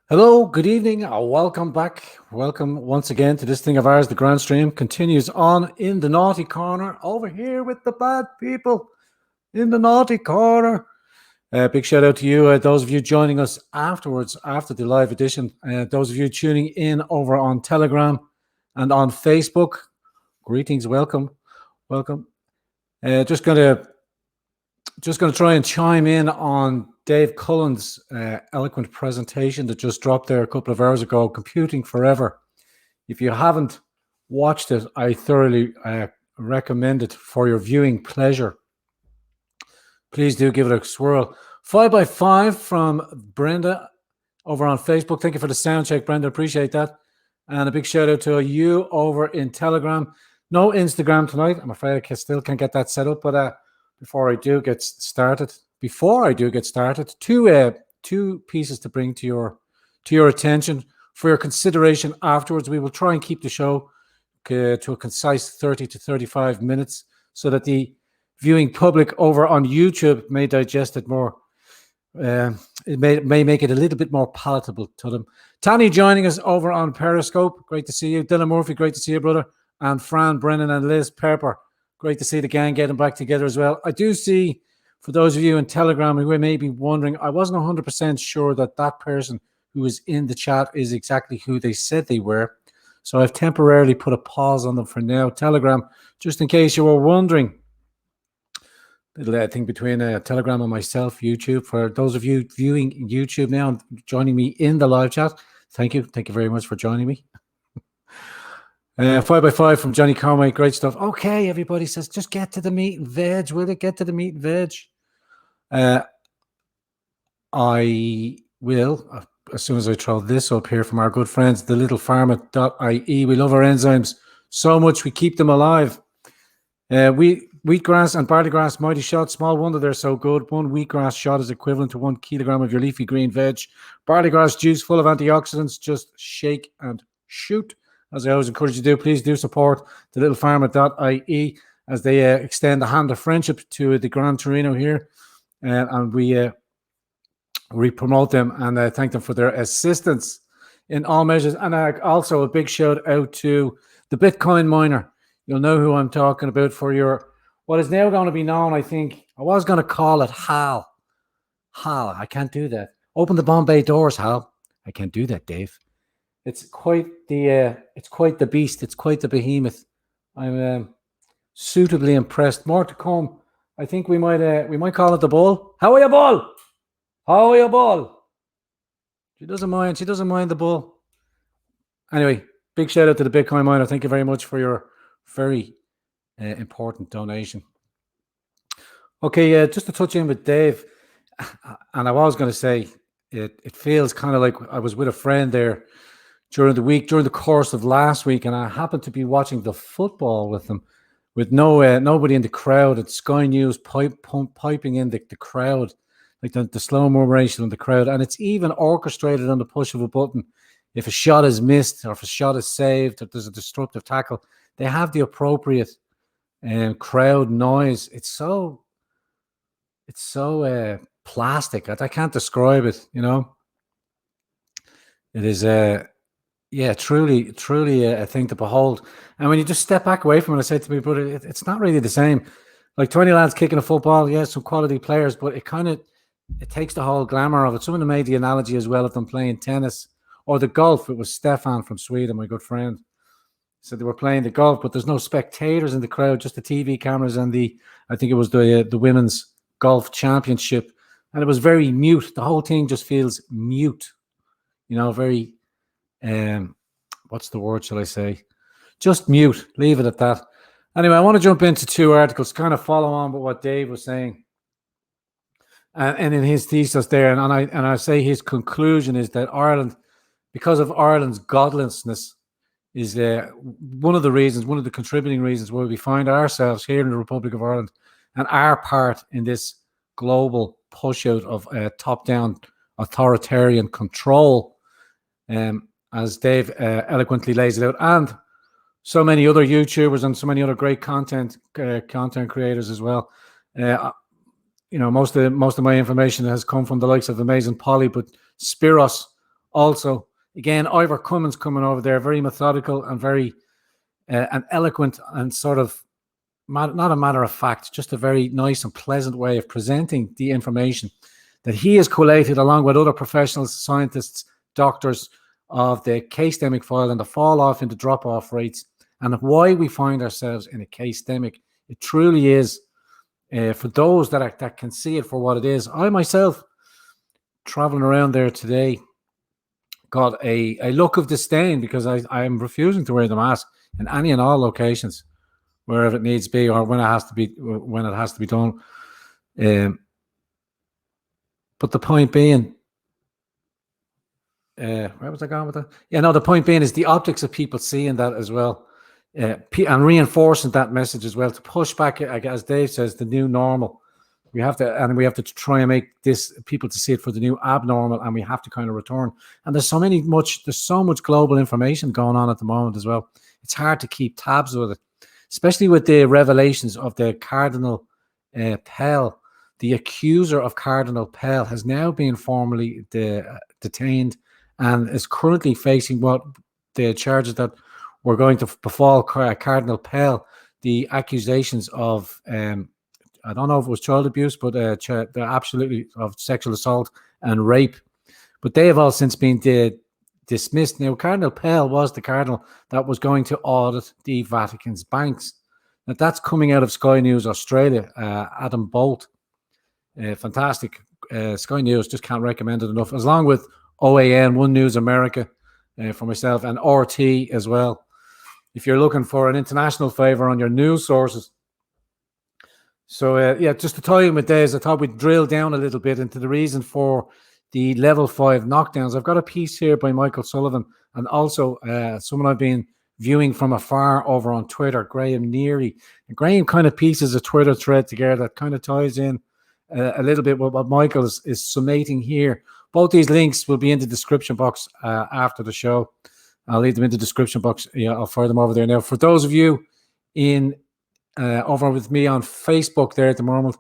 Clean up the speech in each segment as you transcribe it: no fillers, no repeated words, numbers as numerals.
Hello, good evening, welcome back. Welcome once again to this thing of ours. The Grandstream continues on in the naughty corner over here with the bad people in the naughty corner. Big shout out to you, those of you joining us afterwards, after the live edition. Those of you tuning in over on Telegram and on Facebook, greetings, welcome. Just going to try and chime in on Dave Cullen's eloquent presentation that just dropped there a couple of hours ago, Computing Forever. If you haven't watched it, I thoroughly recommend it for your viewing pleasure. Please do give it a swirl. 5x5 from Brenda over on Facebook. Thank you for the sound check, Brenda. Appreciate that. And a big shout out to you over in Telegram. No Instagram tonight. I'm afraid I still can't get that set up, but before I do get started, two pieces to bring to your attention for your consideration afterwards. We will try and keep the show to a concise 30 to 35 minutes so that the viewing public over on YouTube may digest it more. It may make it a little bit more palatable to them. Tani joining us over on Periscope. Great to see you. Dylan Murphy, great to see you, brother. And Fran Brennan and Liz Pepper. Great to see the gang getting back together as well. I do see, for those of you in Telegram who may be wondering, I wasn't 100% sure that person who was in the chat is exactly who they said they were. So I've temporarily put a pause on them for now. Telegram, just in case you were wondering. Little thing between Telegram and myself, YouTube. For those of you viewing YouTube now and joining me in the live chat, thank you. Thank you very much for joining me. 5x5 from Johnny Carmike, great stuff. Okay, everybody says, just get to the meat and veg, will it? Get to the meat and veg. I will, as soon as I throw this up here from our good friends, the littlefharmer.ie. We love our enzymes so much, we keep them alive. Wheatgrass and barley grass, mighty shot. Small wonder they're so good. One wheatgrass shot is equivalent to 1 kilogram of your leafy green veg. Barley grass juice full of antioxidants. Just shake and shoot. As I always encourage you to do, please do support the littlefharmer.ie as they extend the hand of friendship to the Grand Torino here. And we promote them and thank them for their assistance in all measures. And also a big shout out to the Bitcoin miner. You'll know who I'm talking about for your, what is now going to be known, I think, I was going to call it Hal. Hal, I can't do that. Open the Bombay doors, Hal. I can't do that, Dave. It's quite the beast. It's quite the behemoth. I'm suitably impressed. More to come. I think we might call it the bull. How are you, bull? How are you, bull? She doesn't mind the bull. Anyway, big shout out to the Bitcoin miner. Thank you very much for your very important donation. Okay, just to touch in with Dave, and I was going to say it feels kind of like I was with a friend there during the course of last week, and I happened to be watching the football with them, with nobody in the crowd. At Sky News piping in the crowd, like the slow murmuration of the crowd, and it's even orchestrated on the push of a button. If a shot is missed or if a shot is saved or there's a disruptive tackle, they have the appropriate crowd noise. It's so plastic. I can't describe it. You know, it is truly a thing to behold. And when you just step back away from it, I said to me, but it's not really the same. Like 20 lads kicking a football, yeah, some quality players, but it takes the whole glamour of it. Someone made the analogy as well of them playing tennis or the golf. It was Stefan from Sweden, my good friend. So they were playing the golf, but there's no spectators in the crowd, just the TV cameras and I think it was the women's golf championship. And it was very mute. The whole thing just feels mute, you know, very, what's the word, shall I say? Just mute. Leave it at that. Anyway, I want to jump into two articles, kind of follow on with what Dave was saying. And in his thesis there, and I say his conclusion is that Ireland, because of Ireland's godlessness, is one of the contributing reasons why we find ourselves here in the Republic of Ireland and our part in this global push out of top-down authoritarian control, as Dave eloquently lays it out, and so many other YouTubers and so many other great content creators as well. You know, most of my information has come from the likes of Amazing Polly, but Spiros also. Again, Ivor Cummins coming over there, very methodical and very and eloquent and sort of not a matter of fact, just a very nice and pleasant way of presenting the information that he has collated along with other professionals, scientists, doctors of the case-demic file and the fall off into drop-off rates and why we find ourselves in a case-demic. It truly is, for those that can see it for what it is. I myself, traveling around there today, got a look of disdain because I am refusing to wear the mask in any and all locations, wherever it needs to be or when it has to be done. But the point being, where was I going with that? Yeah, no, the point being is the optics of people seeing that as well, and reinforcing that message as well to push back, as Dave says, the new normal. We have to try and make this people to see it for the new abnormal, and we have to kind of return. And there's so much global information going on at the moment as well. It's hard to keep tabs with it, especially with the revelations of the Cardinal Pell. The accuser of Cardinal Pell has now been formally detained and is currently facing what the charges that were going to befall Cardinal Pell, the accusations of I don't know if it was child abuse, but they're absolutely of sexual assault and rape. But they have all since been dismissed. Now, Cardinal Pell was the cardinal that was going to audit the Vatican's banks. Now, that's coming out of Sky News Australia. Adam Bolt, fantastic. Sky News, just can't recommend it enough. As long with OAN, One News America, for myself, and RT as well. If you're looking for an international favor on your news sources. So, yeah, just to tie in with Days, I thought we'd drill down a little bit into the reason for the level 5 knockdowns. I've got a piece here by Michael Sullivan and also someone I've been viewing from afar over on Twitter, Graham Neary. And Graham kind of pieces a Twitter thread together that kind of ties in a little bit with what Michael is summating here. Both these links will be in the description box after the show. I'll leave them in the description box. Yeah, I'll fire them over there now. For those of you in over with me on Facebook there at the moment.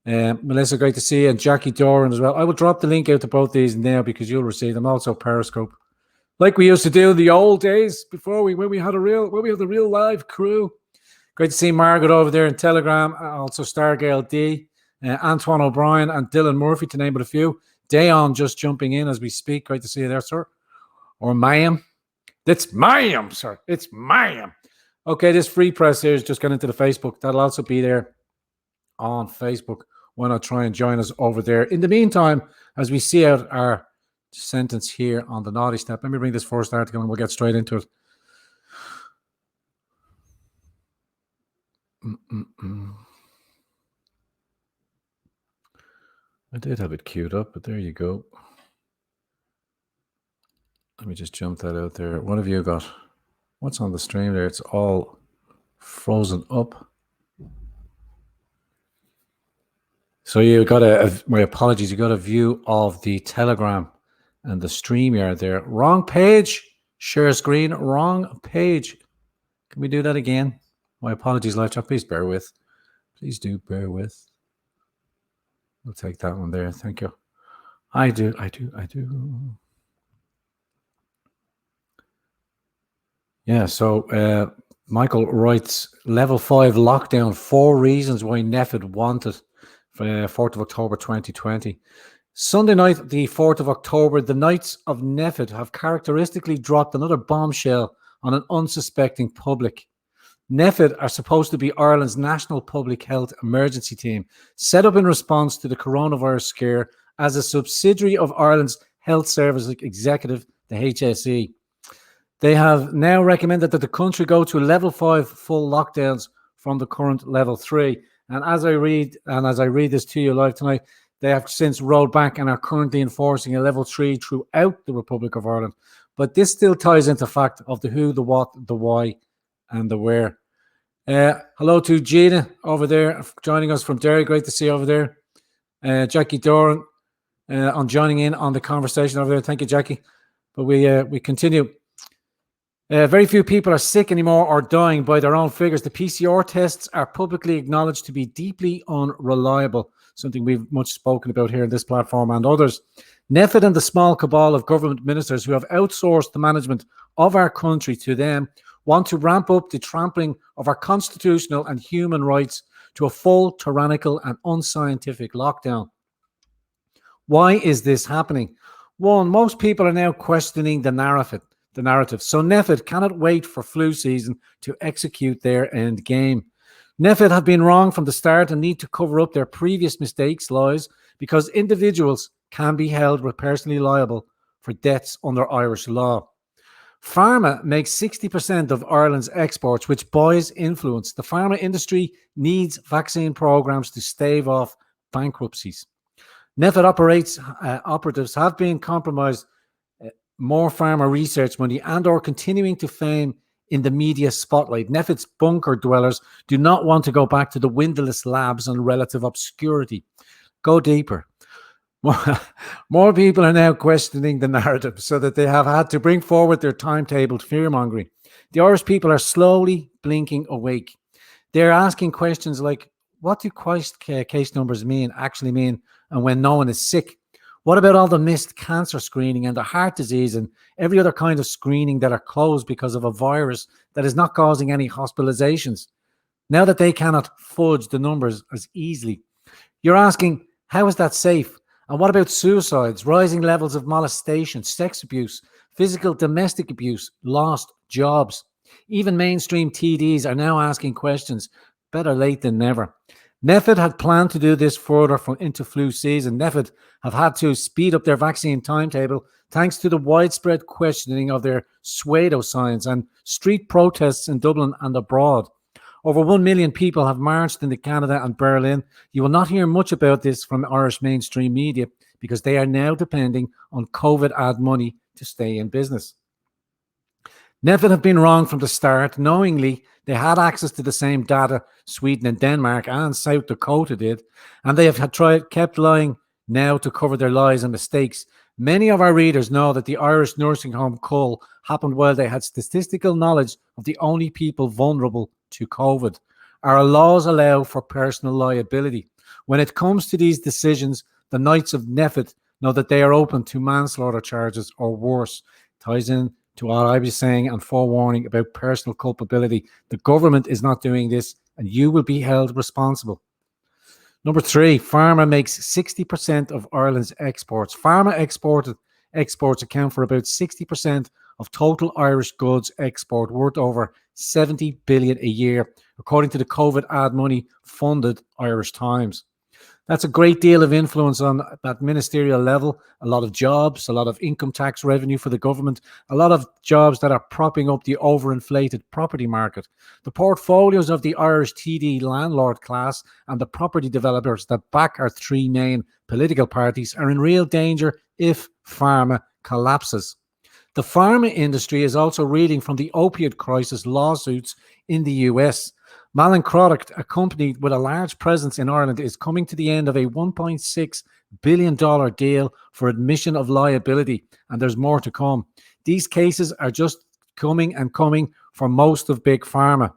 Melissa, great to see you, and Jackie Doran as well. I will drop the link out to both these now because you'll receive them. Also Periscope, like we used to do in the old days before when we had the real live crew. Great to see Margaret over there in Telegram. Also Stargale D, Antoine O'Brien, and Dylan Murphy, to name but a few. Dayon just jumping in as we speak. Great to see you there, sir. Or ma'am. It's ma'am, sir. It's ma'am. Okay, this free press here is just gone into the Facebook. That'll also be there on Facebook. Why not try and join us over there? In the meantime, as we see out our sentence here on the naughty step, let me bring this first article and we'll get straight into it. I did have it queued up, but there you go. Let me just jump that out there. What have you got? What's on the stream there? It's all frozen up. So you got my apologies, you got a view of the Telegram and the StreamYard there. Wrong page. Share screen. Wrong page. Can we do that again? My apologies, live chat. Please bear with. Please do bear with. We'll take that one there. Thank you. I do. Yeah, so Michael writes, level 5 lockdown, 4 reasons why NPHET wanted for 4th of October 2020. Sunday night, the 4th of October, the Knights of NPHET have characteristically dropped another bombshell on an unsuspecting public. NPHET are supposed to be Ireland's national public health emergency team, set up in response to the coronavirus scare as a subsidiary of Ireland's Health Service Executive, the HSE. They have now recommended that the country go to level 5 full lockdowns from the current level 3. And as I read this to you live tonight, they have since rolled back and are currently enforcing a level 3 throughout the Republic of Ireland. But this still ties into fact of the who, the what, the why, and the where. Hello to Gina over there joining us from Derry. Great to see you over there. Jackie Doran on joining in on the conversation over there. Thank you, Jackie. But we continue. Very few people are sick anymore or dying by their own figures. The PCR tests are publicly acknowledged to be deeply unreliable, something we've much spoken about here on this platform and others. NEFID and the small cabal of government ministers who have outsourced the management of our country to them want to ramp up the trampling of our constitutional and human rights to a full, tyrannical and unscientific lockdown. Why is this happening? One, most people are now questioning the narrative. So NEFID cannot wait for flu season to execute their end game. NEFID have been wrong from the start and need to cover up their previous mistakes, lies, because individuals can be held personally liable for deaths under Irish law. Pharma makes 60% of Ireland's exports, which buys influence. The pharma industry needs vaccine programs to stave off bankruptcies. NEFID operatives have been compromised more pharma research money and or continuing to fame in the media spotlight. NEFID's bunker dwellers do not want to go back to the windowless labs and relative obscurity. Go deeper. More people are now questioning the narrative so that they have had to bring forward their timetabled fear-mongering. The Irish people are slowly blinking awake. They're asking questions like, what do case numbers actually mean, and when no one is sick? What about all the missed cancer screening and the heart disease and every other kind of screening that are closed because of a virus that is not causing any hospitalizations? Now that they cannot fudge the numbers as easily, you're asking, how is that safe? And what about suicides, rising levels of molestation, sex abuse, physical domestic abuse, lost jobs? Even mainstream TDs are now asking questions. Better late than never. NEFID had planned to do this further into flu season. NEFID have had to speed up their vaccine timetable thanks to the widespread questioning of their pseudoscience and street protests in Dublin and abroad. Over 1 million people have marched into Canada and Berlin. You will not hear much about this from Irish mainstream media because they are now depending on COVID ad money to stay in business. NEFID have been wrong from the start. Knowingly, they had access to the same data Sweden and Denmark and South Dakota did, and they have kept lying now to cover their lies and mistakes. Many of our readers know that the Irish nursing home cull happened while they had statistical knowledge of the only people vulnerable to COVID. Our laws allow for personal liability. When it comes to these decisions, the Knights of NEFID know that they are open to manslaughter charges or worse. Ties in to what I was saying and forewarning about personal culpability. The government is not doing this and you will be held responsible. Number 3, pharma makes 60% of Ireland's exports. Pharma exports account for about 60% of total Irish goods export, worth over 70 billion a year, according to the COVID ad money funded Irish Times. That's a great deal of influence on that ministerial level, a lot of jobs, a lot of income tax revenue for the government, a lot of jobs that are propping up the overinflated property market. The portfolios of the Irish TD landlord class and the property developers that back our 3 main political parties are in real danger if pharma collapses. The pharma industry is also reeling from the opioid crisis lawsuits in the US. Mallinckrodt, a company with a large presence in Ireland, is coming to the end of a $1.6 billion deal for admission of liability, and there's more to come. These cases are just coming for most of Big Pharma.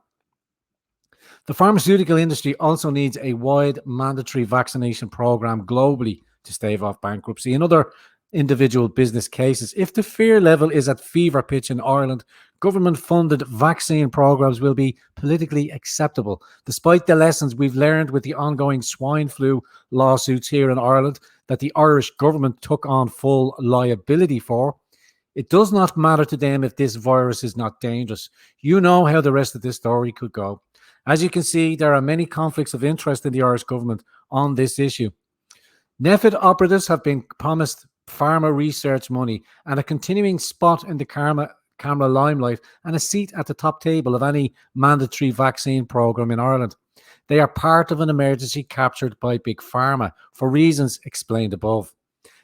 The pharmaceutical industry also needs a wide mandatory vaccination program globally to stave off bankruptcy. In other individual business cases, if the fear level is at fever pitch in Ireland, government-funded vaccine programs will be politically acceptable. Despite the lessons we've learned with the ongoing swine flu lawsuits here in Ireland that the Irish government took on full liability for, it does not matter to them if this virus is not dangerous. You know how the rest of this story could go. As you can see, there are many conflicts of interest in the Irish government on this issue. NEFID operatives have been promised pharma research money and a continuing spot in the camera limelight and a seat at the top table of any mandatory vaccine program in Ireland. They are part of an emergency captured by Big Pharma for reasons explained above.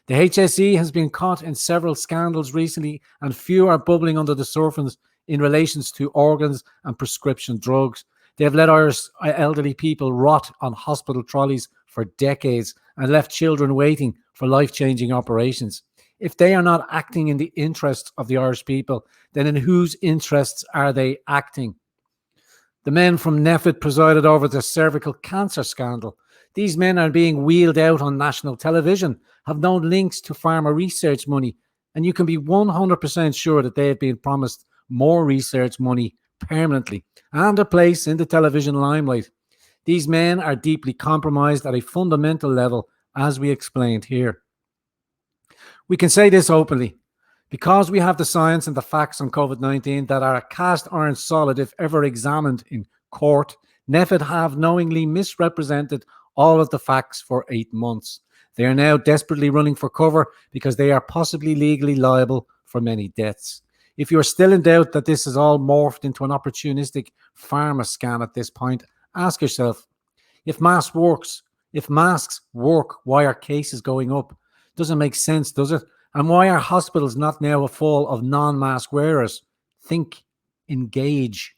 The HSE has been caught in several scandals recently, and few are bubbling under the surface in relation to organs and prescription drugs. They have let Irish elderly people rot on hospital trolleys for decades and left children waiting for life-changing operations. If they are not acting in the interests of the Irish people, then in whose interests are they acting? The men from NEFID presided over the cervical cancer scandal. These men are being wheeled out on national television, have no links to pharma research money, and you can be 100% sure that they have been promised more research money permanently and a place in the television limelight. These men are deeply compromised at a fundamental level, as we explained here. We can say this openly. Because we have the science and the facts on COVID-19 that are cast iron solid if ever examined in court, NPHET have knowingly misrepresented all of the facts for 8 months. They are now desperately running for cover because they are possibly legally liable for many deaths. If you are still in doubt that this is all morphed into an opportunistic pharma scam at this point, ask yourself, if masks work, why are cases going up? Doesn't make sense, does it? And why are hospitals not now full of non-mask wearers? Think, engage.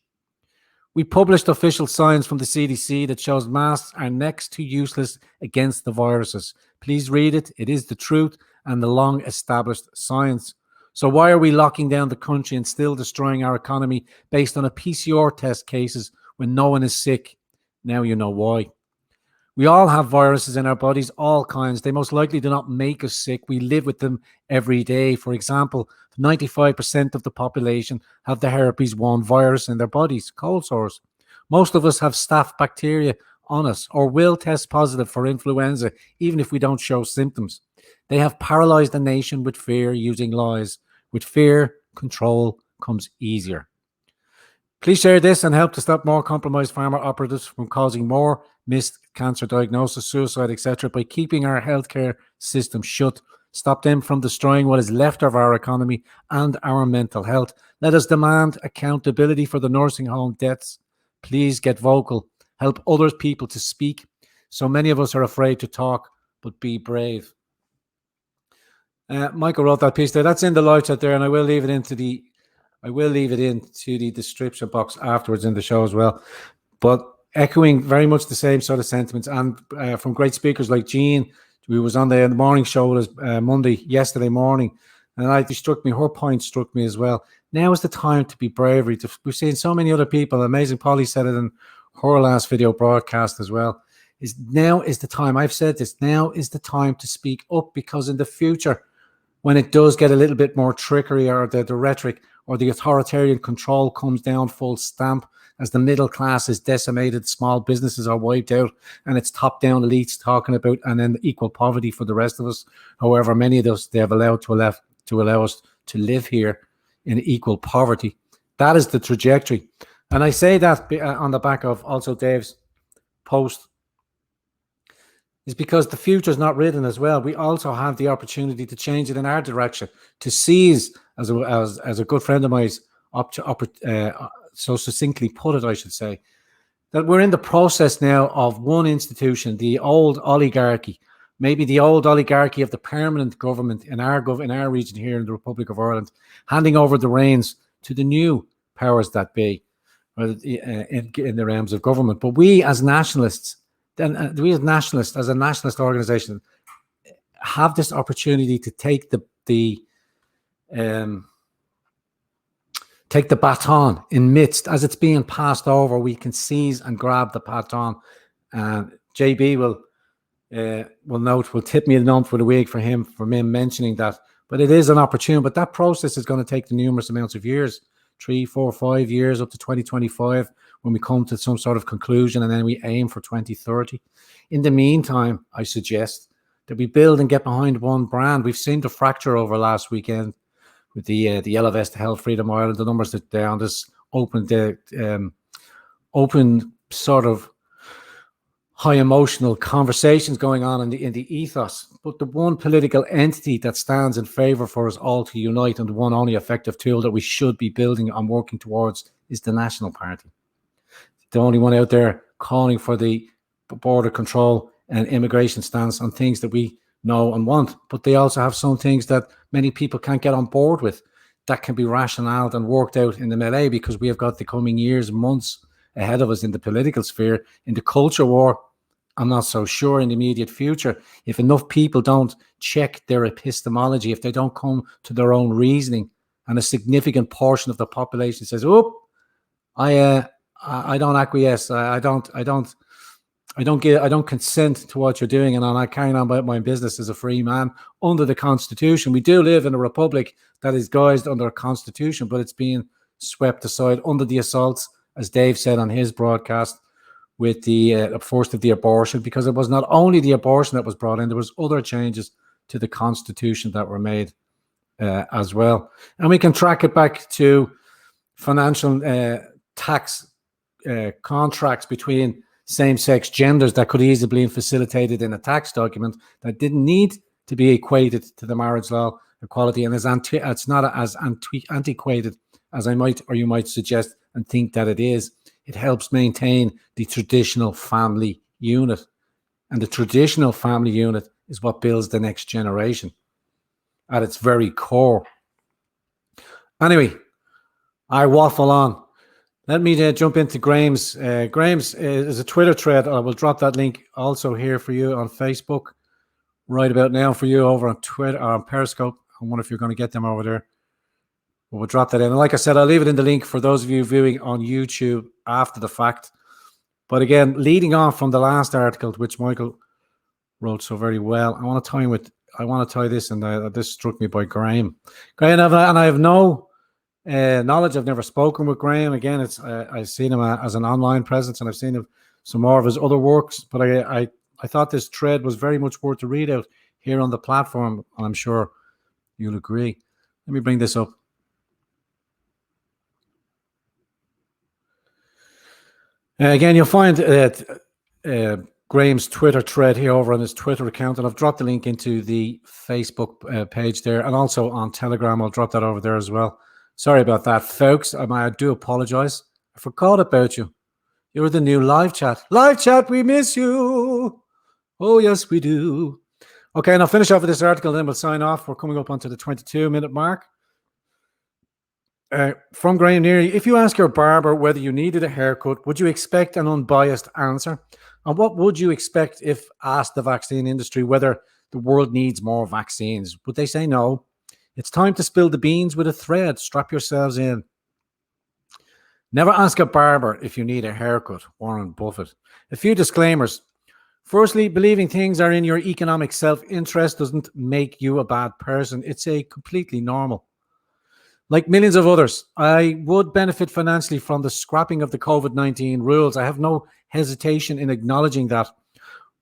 We published official science from the CDC that shows masks are next to useless against the viruses. Please read it. It is the truth and the long-established science. So why are we locking down the country and still destroying our economy based on a PCR test cases when no one is sick? Now you know why. We all have viruses in our bodies, all kinds. They most likely do not make us sick. We live with them every day. For example, 95% of the population have the herpes 1 virus in their bodies, cold sores. Most of us have staph bacteria on us or will test positive for influenza, even if we don't show symptoms. They have paralyzed the nation with fear using lies. With fear, control comes easier. Please share this and help to stop more compromised pharma operatives from causing more missed cancer diagnosis, suicide, etc. by keeping our healthcare system shut. Stop them from destroying what is left of our economy and our mental health. Let us demand accountability for the nursing home deaths. Please get vocal. Help other people to speak. So many of us are afraid to talk, but be brave. Michael wrote that piece there. That's in the live chat there, and I will leave it into the description box afterwards in the show as well. But echoing very much the same sort of sentiments, and from great speakers like Jean, who was on the morning show yesterday morning, and her point struck me as well. Now is the time to be bravery. We've seen so many other people. Amazing Polly said it in her last video broadcast as well. Now is the time. I've said this. Now is the time to speak up, because in the future, when it does get a little bit more trickery, or the rhetoric or the authoritarian control comes down full stamp, as the middle class is decimated, small businesses are wiped out, and it's top-down elites talking about, and then equal poverty for the rest of us. However many of us they have allowed to allow us to live here in equal poverty. That is the trajectory. And I say that on the back of also Dave's post, is because the future is not written as well. We also have the opportunity to change it in our direction, to seize, as a good friend of mine so succinctly put it, I should say, that we're in the process now of one institution, the old oligarchy, maybe the old oligarchy of the permanent government in our region here in the Republic of Ireland, handing over the reins to the new powers that be in the realms of government. But we as nationalists, as a nationalist organization, have this opportunity to take the baton in midst, as it's being passed over. We can seize and grab the baton. JB will tip me a note for the week for him mentioning that. But it is an opportunity. But that process is going to take the numerous amounts of years, 3, 4, 5 years, up to 2025, when we come to some sort of conclusion, and then we aim for 2030. In the meantime, I suggest that we build and get behind one brand. We've seen the fracture over last weekend with the Yellow Vest Health Freedom Ireland, the numbers that they're on this open sort of high emotional conversations going on in the ethos. But the one political entity that stands in favour for us all to unite, and the one only effective tool that we should be building and working towards, is the National Party. The only one out there calling for the border control and immigration stance on things that we know and want. But they also have some things that many people can't get on board with, that can be rationaled and worked out in the melee, because we have got the coming years, months ahead of us in the political sphere. In the culture war, I'm not so sure in the immediate future. If enough people don't check their epistemology, if they don't come to their own reasoning, and a significant portion of the population says, "Oh, I don't acquiesce. I don't I don't consent to what you're doing, and I'm not carrying on about my business as a free man under the Constitution. We do live in a republic that is guised under a Constitution, but it's being swept aside under the assaults, as Dave said on his broadcast, with the forced of the abortion, because it was not only the abortion that was brought in, there was other changes to the Constitution that were made as well. And we can track it back to financial tax contracts between same-sex genders that could easily be facilitated in a tax document that didn't need to be equated to the marriage law equality, and it's not as antiquated as you might suggest and think that it is. It helps maintain the traditional family unit, and the traditional family unit is what builds the next generation at its very core. Anyway, I waffle on. Let me jump into Graham's. Graham's is a Twitter thread. I will drop that link also here for you on Facebook right about now for you over on Twitter or on Periscope. I wonder if you're going to get them over there. We'll drop that in. And like I said, I'll leave it in the link for those of you viewing on YouTube after the fact. But again, leading on from the last article, which Michael wrote so very well, I want to tie this, and this struck me by Graham. Graham, and I have no knowledge. I've never spoken with Graham. Again, I've seen him as an online presence, and I've seen some more of his other works. But I thought this thread was very much worth to read out here on the platform, and I'm sure you'll agree. Let me bring this up. Again, you'll find Graham's Twitter thread here over on his Twitter account, and I've dropped the link into the Facebook page there, and also on Telegram. I'll drop that over there as well. Sorry about that, folks. I do apologize. I forgot about you. You're the new live chat. Live chat, we miss you. Oh, yes, we do. Okay, and I'll finish off with this article, then we'll sign off. We're coming up onto the 22-minute mark. From Graham Neary, if you ask your barber whether you needed a haircut, would you expect an unbiased answer? And what would you expect if asked the vaccine industry whether the world needs more vaccines? Would they say no? It's time to spill the beans with a thread. Strap yourselves in. Never ask a barber if you need a haircut. Warren Buffett. A few disclaimers. Firstly, believing things are in your economic self-interest doesn't make you a bad person. It's a completely normal. Like millions of others, I would benefit financially from the scrapping of the COVID-19 rules. I have no hesitation in acknowledging that.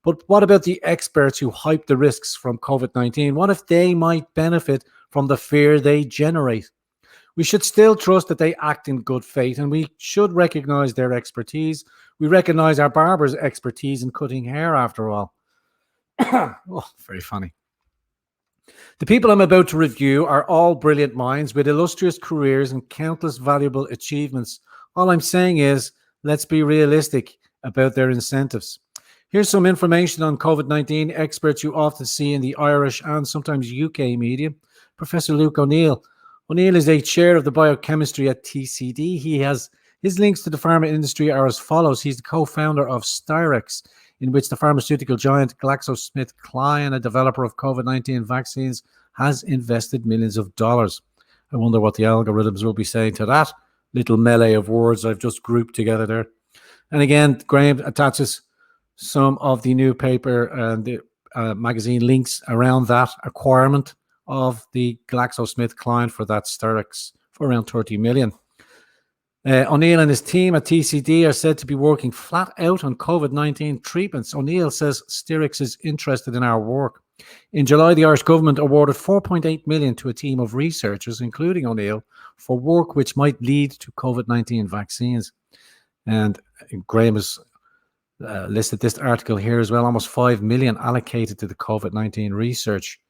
But what about the experts who hype the risks from COVID-19? What if they might benefit from the fear they generate? We should still trust that they act in good faith, and we should recognize their expertise. We recognize our barber's expertise in cutting hair, after all. Oh, very funny. The people I'm about to review are all brilliant minds with illustrious careers and countless valuable achievements. All I'm saying is, let's be realistic about their incentives. Here's some information on COVID-19 experts you often see in the Irish and sometimes UK media. Professor Luke O'Neill. O'Neill is a chair of the biochemistry at TCD. His links to the pharma industry are as follows. He's the co-founder of Styrex, in which the pharmaceutical giant GlaxoSmithKline, a developer of COVID-19 vaccines, has invested millions of dollars. I wonder what the algorithms will be saying to that little melee of words I've just grouped together there. And again, Graham attaches some of the new paper and the magazine links around that acquirement of the GlaxoSmithKline for that Styrex for around 30 million. O'Neill and his team at TCD are said to be working flat out on COVID-19 treatments. O'Neill says Styrex is interested in our work. In July, the Irish government awarded 4.8 million to a team of researchers, including O'Neill, for work which might lead to COVID-19 vaccines. And Graham has listed this article here as well, almost 5 million allocated to the COVID-19 research.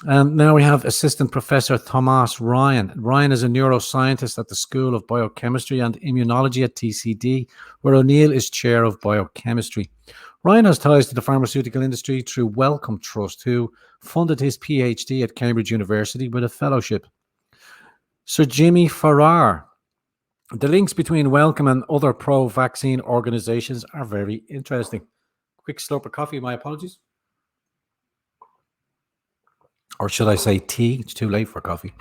And now we have Assistant Professor Thomas Ryan. Ryan is a neuroscientist at the School of Biochemistry and Immunology at TCD, where O'Neill is chair of biochemistry. Ryan has ties to the pharmaceutical industry through Wellcome Trust, who funded his PhD at Cambridge University with a fellowship. Sir Jimmy Farrar. The links between Wellcome and other pro-vaccine organizations are very interesting. Quick slurp of coffee, my apologies. Or should I say tea? It's too late for coffee.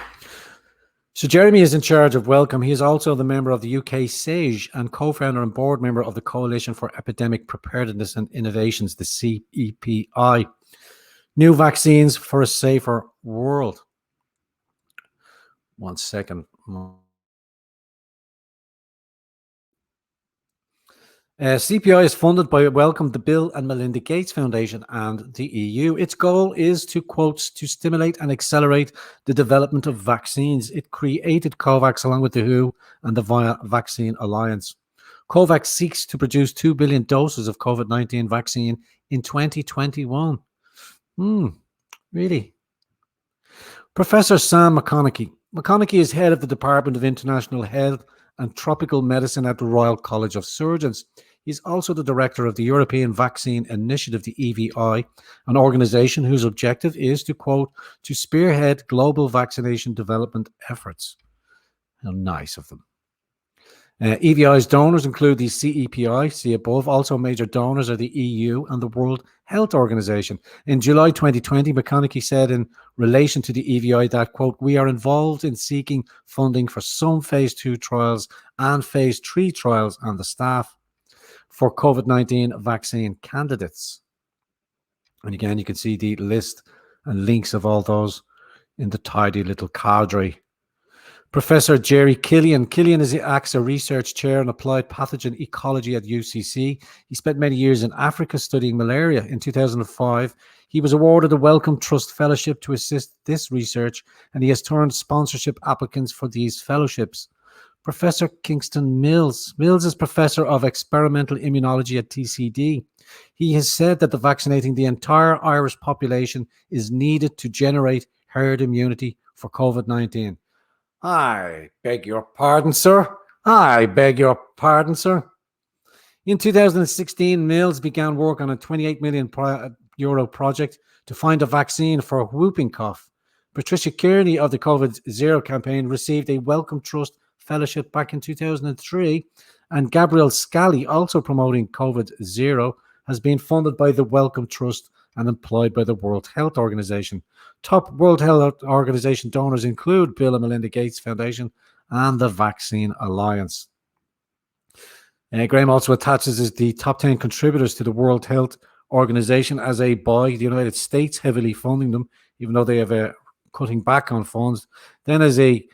So Jeremy is in charge of Wellcome. He is also the member of the UK SAGE and co-founder and board member of the Coalition for Epidemic Preparedness and Innovations, the CEPI. New vaccines for a safer world. 1 second. CPI is funded by Wellcome, the Bill and Melinda Gates Foundation, and the EU. Its goal is to, quote, to stimulate and accelerate the development of vaccines. It created COVAX along with the WHO and the Vaccine Alliance. COVAX seeks to produce 2 billion doses of COVID-19 vaccine in 2021. Really? Professor Sam McConaughey. McConaughey is head of the Department of International Health and Tropical Medicine at the Royal College of Surgeons. He's also the director of the European Vaccine Initiative, the EVI, an organization whose objective is to, quote, to spearhead global vaccination development efforts. How nice of them. EVI's donors include the CEPI, see above. Also major donors are the EU and the World Health Organization. In July 2020, McConaughey said in relation to the EVI that, quote, we are involved in seeking funding for some phase 2 trials and phase 3 trials and the staff for COVID-19 vaccine candidates. And again, you can see the list and links of all those in the tidy little cadre. Professor Jerry Killian. Killian is the AXA Research Chair in Applied Pathogen Ecology at UCC. He spent many years in Africa studying malaria. In 2005, he was awarded the Wellcome Trust Fellowship to assist this research, and he has turned sponsorship applicants for these fellowships. Professor Kingston Mills. Mills is Professor of Experimental Immunology at TCD. He has said that the vaccinating the entire Irish population is needed to generate herd immunity for COVID-19. I beg your pardon, sir. I beg your pardon, sir. In 2016, Mills began work on a €28 million project to find a vaccine for whooping cough. Patricia Kearney of the COVID Zero campaign received a Wellcome Trust Fellowship back in 2003, and Gabrielle Scally, also promoting COVID Zero, has been funded by the Wellcome Trust and employed by the World Health Organization. Top World Health Organization donors include Bill and Melinda Gates Foundation and the Vaccine Alliance. Graham also attaches the top 10 contributors to the World Health Organization as a by the United States, heavily funding them, even though they have cutting back on funds. Then as a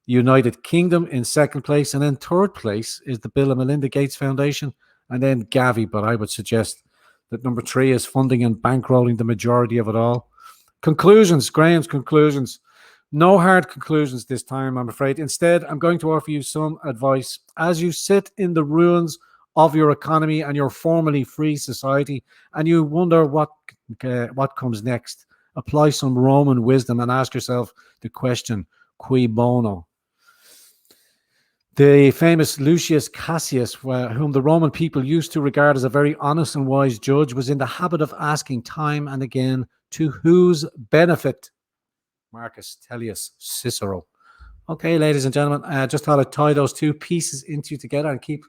United Kingdom in second place, and then third place is the Bill and Melinda Gates Foundation, and then Gavi, but I would suggest that number 3 is funding and bankrolling the majority of it all. Conclusions, Graham's conclusions. No hard conclusions this time, I'm afraid. Instead, I'm going to offer you some advice. As you sit in the ruins of your economy and your formerly free society, and you wonder what comes next, apply some Roman wisdom and ask yourself the question, cui bono? The famous Lucius Cassius, whom the Roman people used to regard as a very honest and wise judge, was in the habit of asking time and again, to whose benefit? Marcus Tullius Cicero. Okay, ladies and gentlemen, I just thought I'd tie those two pieces into together and keep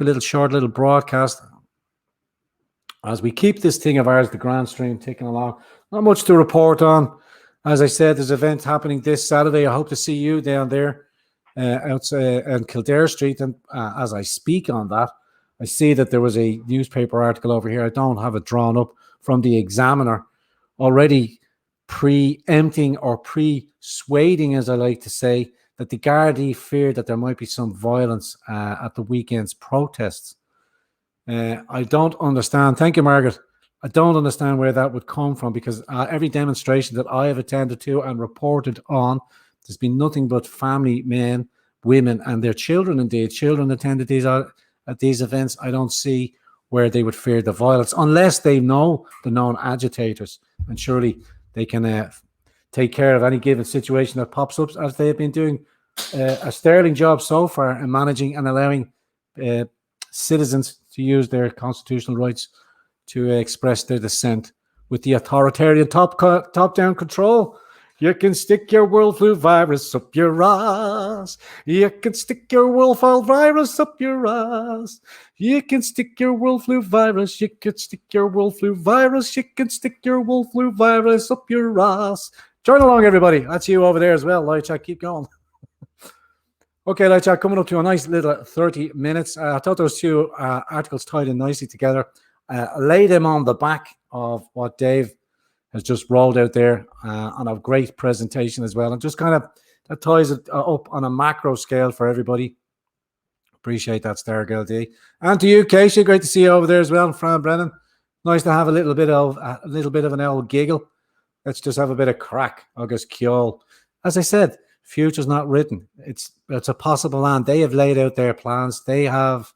a little short little broadcast as we keep this thing of ours, the Grandstream, ticking along. Not much to report on. As I said, there's an event happening this Saturday. I hope to see you down there outside on Kildare Street. And as I speak on that, I see that there was a newspaper article over here. I don't have it drawn up, from the Examiner, already preempting or persuading, as I like to say, that the Gardaí feared that there might be some violence at the weekend's protests. I don't understand. Thank you, Margaret. I don't understand where that would come from, because every demonstration that I have attended to and reported on, there's been nothing but family, men, women, and their children. Indeed, children attended at these events. I don't see where they would fear the violence, unless they know the known agitators, and surely they can take care of any given situation that pops up, as they have been doing a sterling job so far in managing and allowing citizens to use their constitutional rights to express their dissent with the authoritarian top-down control. You can stick your world flu virus up your ass. You can stick your world flu virus up your ass. You can stick your world flu virus. You can stick your world flu virus. You can stick your world flu virus up your ass. Join along, everybody. That's you over there as well. Light chat, keep going. Okay, like chat, coming up to a nice little 30 minutes. I thought those two articles tied in nicely together. Lay them on the back of what Dave has just rolled out there on a great presentation as well. And just kind of that ties it up on a macro scale for everybody. Appreciate that, Stargirl D. And to you, Keisha, great to see you over there as well. And Fran Brennan, nice to have a little bit of an old giggle. Let's just have a bit of crack. August Kjol. As I said, future's not written. It's a possible land. They have laid out their plans. They have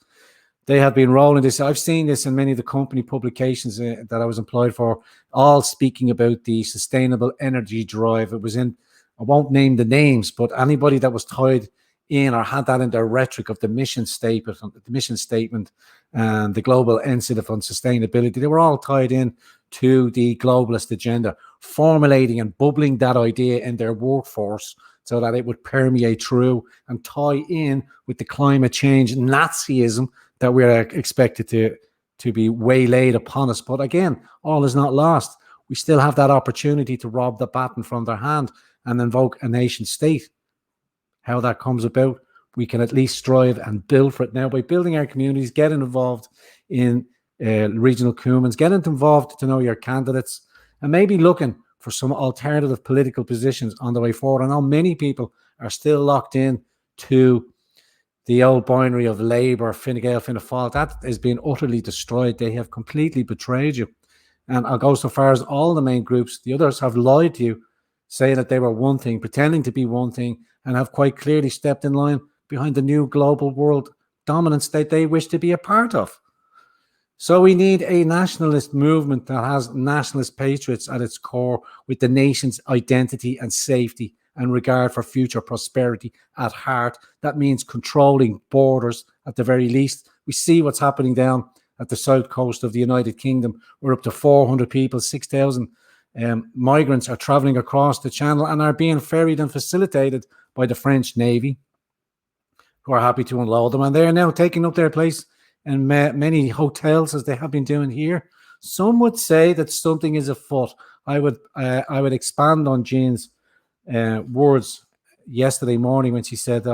been rolling this. I've seen this in many of the company publications that I was employed for, all speaking about the sustainable energy drive. It was in, I won't name the names, but anybody that was tied in or had that in their rhetoric of the mission statement, and the global initiative on sustainability, they were all tied in to the globalist agenda, formulating and bubbling that idea in their workforce so that it would permeate through and tie in with the climate change Nazism that we're expected to be waylaid upon us. But again, all is not lost. We still have that opportunity to rob the baton from their hand and invoke a nation state. How that comes about, we can at least strive and build for it now by building our communities, getting involved in regional cumans, getting involved to know your candidates, and maybe looking for some alternative political positions on the way forward. I know many people are still locked in to the old binary of Labour, Fine Gael, Fianna Fáil. That is being utterly destroyed. They have completely betrayed you. And I'll go so far as all the main groups, the others have lied to you, saying that they were one thing, pretending to be one thing, and have quite clearly stepped in line behind the new global world dominance that they wish to be a part of. So we need a nationalist movement that has nationalist patriots at its core, with the nation's identity and safety and regard for future prosperity at heart. That means controlling borders at the very least. We see what's happening down at the south coast of the United Kingdom. We're up to 400 people, 6,000 migrants are traveling across the channel and are being ferried and facilitated by the French Navy, who are happy to unload them. And they are now taking up their place in many hotels, as they have been doing here. Some would say that something is afoot. I would expand on Jean's words yesterday morning when she said,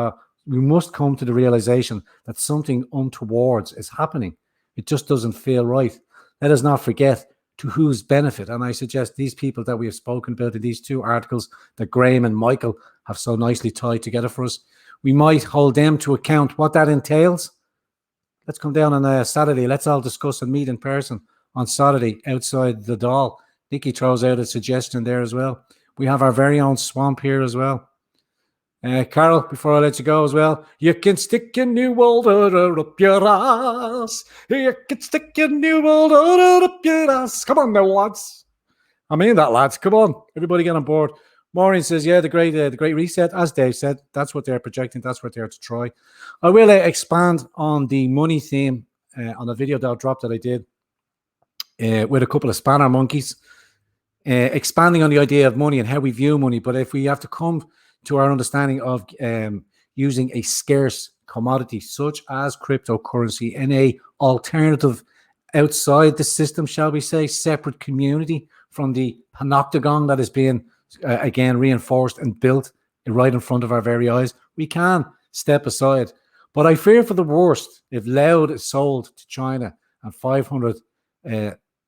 we must come to the realization that something untoward is happening. It just doesn't feel right. Let us not forget to whose benefit. And I suggest these people that we have spoken about in these two articles that Graham and Michael have so nicely tied together for us, we might hold them to account what that entails. Let's come down on a Saturday. Let's all discuss and meet in person on Saturday outside the Doll. Nikki throws out a suggestion there as well. We have our very own swamp here as well. Carol, before I let you go as well, you can stick your new old odor up your ass. You can stick your new old odor up your ass. Come on now, lads. I mean that, lads. Come on. Everybody get on board. Maureen says, yeah, the great reset. As Dave said, that's what they're projecting. That's what they're to try. I will expand on the money theme on a video that I dropped that I did with a couple of spanner monkeys, expanding on the idea of money and how we view money. But if we have to come to our understanding of using a scarce commodity such as cryptocurrency in a alternative outside the system, shall we say, separate community from the panopticon that is being again reinforced and built right in front of our very eyes, we can step aside. But I fear for the worst if Loud is sold to China and 500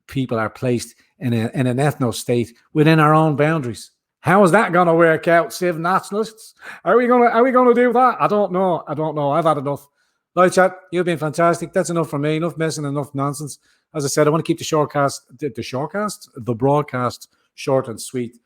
people are placed in an ethno state within our own boundaries. How is that going to work out, Civ nationalists? Are we going to do that? I don't know. I've had enough. Live chat, you've been fantastic. That's enough for me. Enough messing, enough nonsense. As I said, I want to keep the broadcast short and sweet.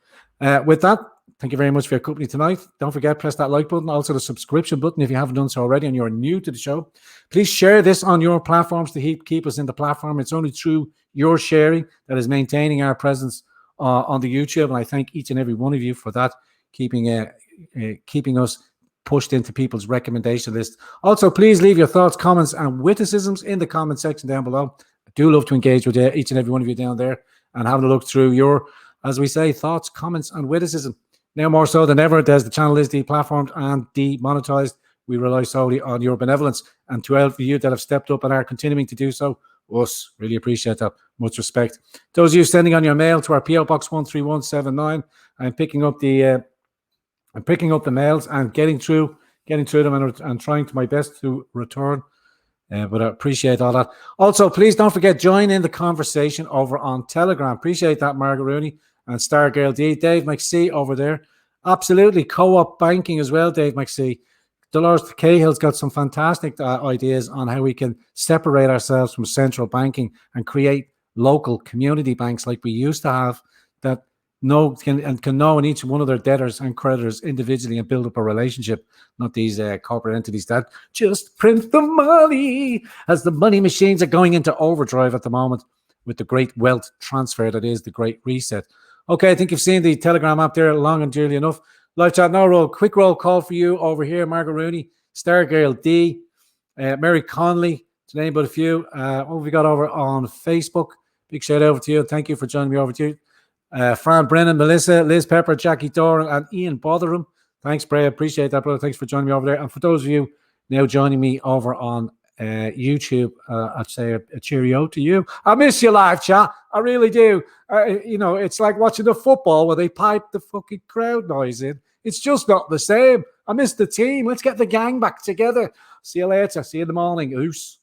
With that, thank you very much for your company tonight. Don't forget, press that like button, also the subscription button if you haven't done so already and you're new to the show. Please share this on your platforms to keep us in the platform. It's only through your sharing that is maintaining our presence on the YouTube, and I thank each and every one of you for that, keeping us pushed into people's recommendation list. Also, please leave your thoughts, comments, and witticisms in the comment section down below. I do love to engage with each and every one of you down there and having a look through your, as we say, thoughts, comments, and witticism. Now more so than ever, the channel is deplatformed and demonetized. We rely solely on your benevolence, and to all of you that have stepped up and are continuing to do so, us really appreciate that. Much respect. Those of you sending on your mail to our PO Box 13179, I'm picking up the mails and getting through getting through them and trying to my best to return. But I appreciate all that. Also, please don't forget, join in the conversation over on Telegram. Appreciate that, Margaret Rooney and Stargirl D. Dave McC over there. Absolutely. Co-op banking as well, Dave McC. Dolores Cahill's got some fantastic ideas on how we can separate ourselves from central banking and create local community banks like we used to have that can know in each one of their debtors and creditors individually and build up a relationship, not these corporate entities that just print the money, as the money machines are going into overdrive at the moment with the great wealth transfer that is the Great Reset. Okay, I think you've seen the Telegram app there long and dearly enough. Live chat, no roll. Quick roll call for you over here, Margaret Rooney, Stargirl D, Mary Conley, to name but a few. What have we got over on Facebook? Big shout out to you. Thank you for joining me over to you. Fran Brennan, Melissa, Liz Pepper, Jackie Doran, and Ian Botherham. Thanks, Bray. I appreciate that, brother. Thanks for joining me over there. And for those of you now joining me over on YouTube, I'd say a cheerio to you. I miss you, live chat. I really do. It's like watching the football where they pipe the fucking crowd noise in. It's just not the same. I miss the team. Let's get the gang back together. See you later. See you in the morning. Oos.